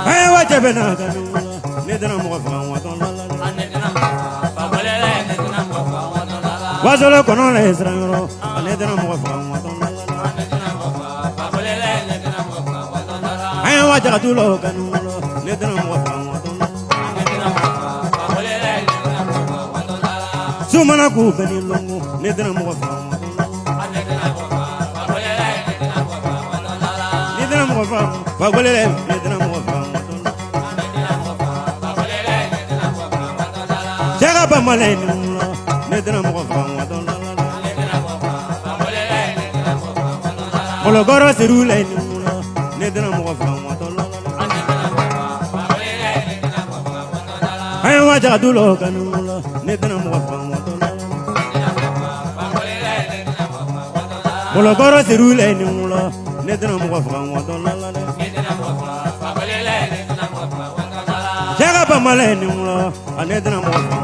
Hey, what you been on? Nedana mogo faga waton la la. Wazolo kono le Yoro. Nedana mogo faga waton la la. Hey, what you do lo kanu? Nedana mogo faga waton la. Sumana ku beni longo. Nedana mogo faga waton la. Nedana mogo faga. Fakoly le. Nedana mogo faga. Jaga ba malay nula, nedana mo fa waton la la. Olo goro sirulay nula, nedana mo fa waton la la. Ay wa jaga dulo kanula, nedana mo fa waton la la. Olo goro sirulay nula, nedana mo fa waton la la. Jaga ba malay nula, nedana mo fa.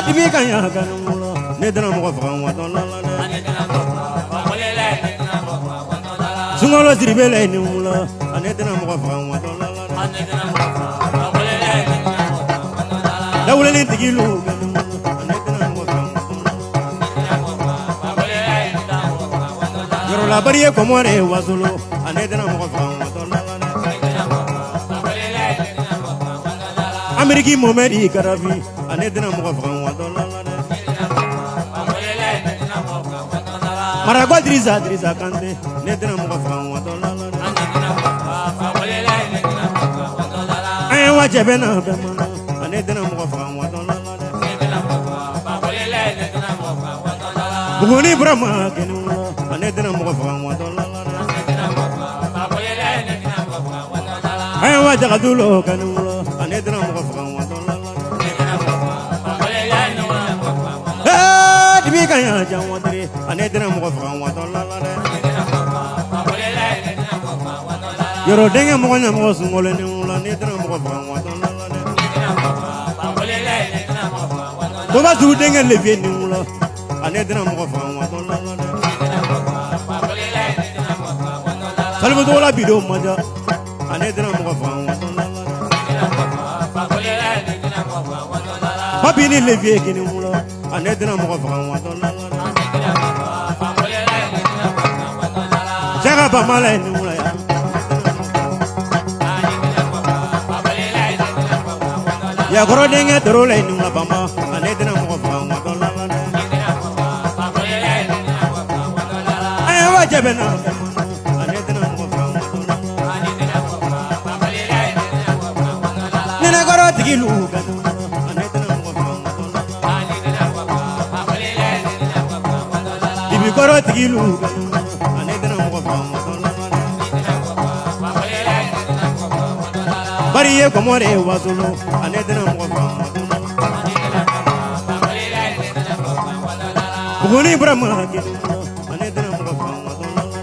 Dibi kanya kanula, nedana mo fa waton la la. Sungolo sidibé le nula, nedana mo fa waton la la. La wule ni tigilu kanula, nedana mo fa waton la la. Yoro la bariye komore wasolo, nedana mo fa waton la la. Ameriki momedi karafi, nedana mo fa waton la la. Maragwa Driza Kante, nedana mo fa waton la la. Ay wa jebena bemana, nedana mo fa waton la la. Buguni brama kenula, nedana mo fa waton la la. Ay wa jagadulo kanula, nedana mo fa waton la la. Dibi kanya jawadri, nedana mo fa waton la la. Yoro denga mo nya mo sungole nula, nedana mo fa waton la la. Boba du denga levi nula, nedana mo fa waton la la. Salvo dola bido maja, nedana mo fa waton la la. Babini levi kinula, nedana mo fa waton la la. Jaga ba malay nula ya. Ya goro denga doro le nula bamba, nedana mo fa waton la la. Ay wa jebena, nedana mo fa waton la la. Nena goro tigilu kanula, nedana mo fa waton la la. Dibi goro tigilu kanula, nedana mo fa waton la la. Bariye komore wasolo, nedana mo fa waton la la. Buguni brama kinula, nedana mo fa waton la la.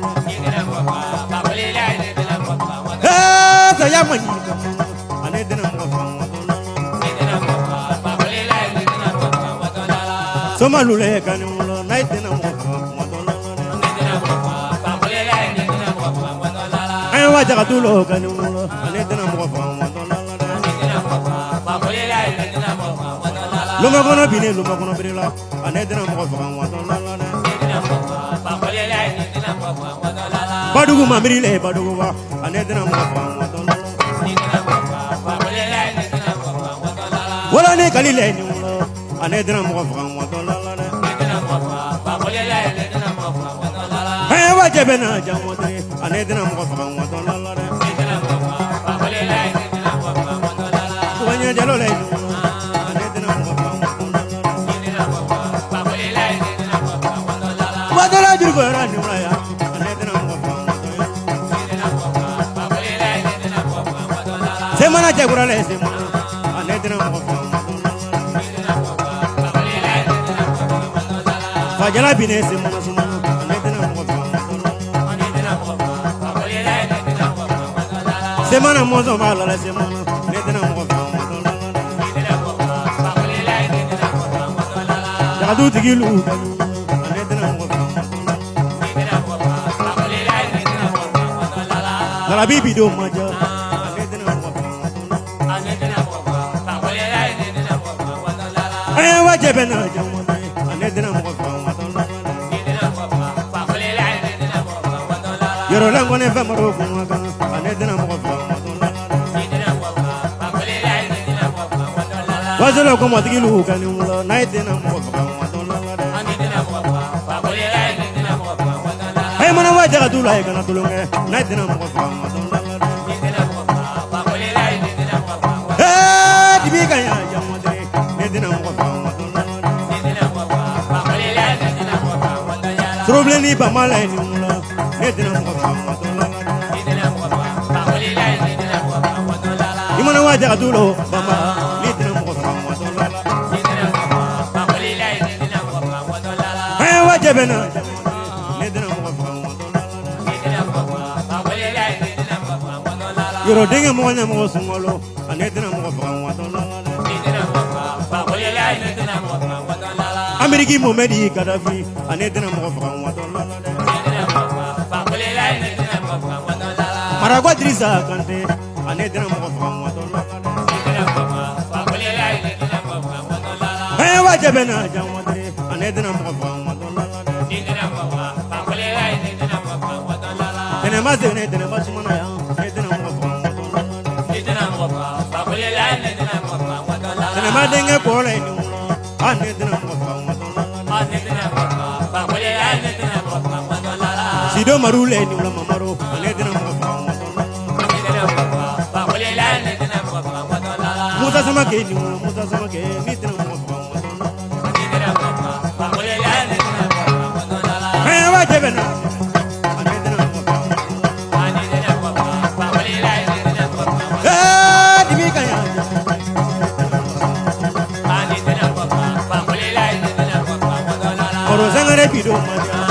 Eh, saya mani kanula, nedana mo fa waton la la. Soma lule kanula, nedana mo fa waton la la. Ay wa jaga dulo kanula, nedana mo fa waton la la. Luma kono bine, luma kono birila, nedana mo fa waton la la. Badugu mamirile, badugu wa, nedana mo fa waton la la. Wala ne kalile nula, nedana mo fa waton la la. Hey wa jebena jawadri, nedana mo fa waton la la. Wanya jalo le nula, nedana mo fa waton la la. Wadala jurgora nula ya, nedana mo fa waton la la. Semana jagura le semana, nedana mo fa waton la la. Fajala bine semana semana, nedana mo fa waton la la. Semana mozo mala la semana, nedana mo fa waton la la. Jadu tigilu kanula, nedana mo fa waton la la. Sarabi bido maja Aya wajebena jamone anedena mo Yoro lango ne famaro kumaga anedena mo Wazelo ko matigilu kanumulo naidena mo Ay mana wajaga dulay kana tulunge naidena mo Dibi kaya jamone nedena mo Trouble ni ba malay ni mula nedena mo Imana wajaga dulo bama nedena mo Ay wajebena nedena mo Yoro dinga mo nya mo sungolo anedena mo Ameriki Momedi Gaddafi anedena mo Maragwa Drisa Kante anedena mo Hey wajebena jamwadre anedena mo Tene mazene tene masumana ya anedena mo Tene madenge kola ni anedena mo Sido marule ni ula mamaro anedena mo Musa sama ke ni tena mo Hey wajebena anedena mo Dibi kaya Oro sangare bido maja